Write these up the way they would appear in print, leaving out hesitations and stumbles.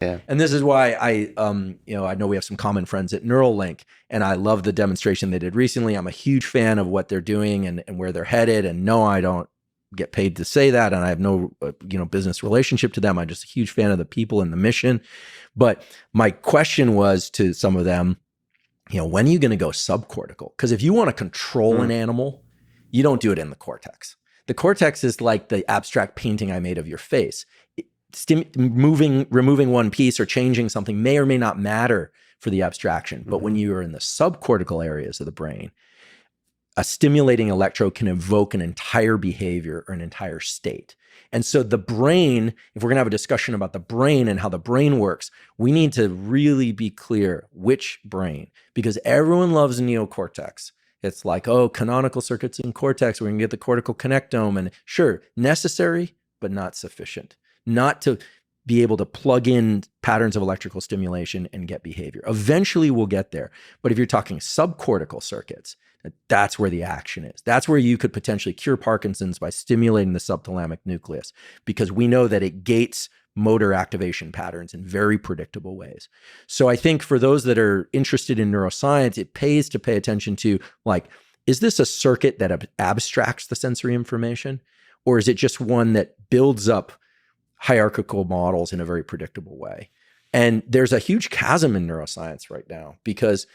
Yeah. And this is why I know we have some common friends at Neuralink, and I love the demonstration they did recently. I'm a huge fan of what they're doing and where they're headed. And no, I don't get paid to say that, and I have no business relationship to them. I'm just a huge fan of the people and the mission. But my question was to some of them, when are you going to go subcortical? Because if you want to control an animal, you don't do it in the cortex. The cortex is like the abstract painting I made of your face. Removing one piece or changing something may or may not matter for the abstraction. But when you are in the subcortical areas of the brain, a stimulating electrode can evoke an entire behavior or an entire state. And so the brain, if we're going to have a discussion about the brain and how the brain works, we need to really be clear which brain, because everyone loves neocortex. It's like, oh, canonical circuits in cortex, we're going to get the cortical connectome. And sure, necessary, but not sufficient. Not to be able to plug in patterns of electrical stimulation and get behavior. Eventually we'll get there. But if you're talking subcortical circuits, that's where the action is. That's where you could potentially cure Parkinson's by stimulating the subthalamic nucleus, because we know that it gates motor activation patterns in very predictable ways. So I think for those that are interested in neuroscience, it pays to pay attention to, like, is this a circuit that abstracts the sensory information? Or is it just one that builds up hierarchical models in a very predictable way? And there's a huge chasm in neuroscience right now because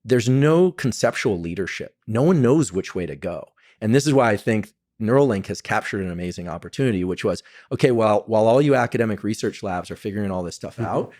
there's no conceptual leadership. No one knows which way to go. And this is why I think Neuralink has captured an amazing opportunity, which was, okay, well, while all you academic research labs are figuring all this stuff out,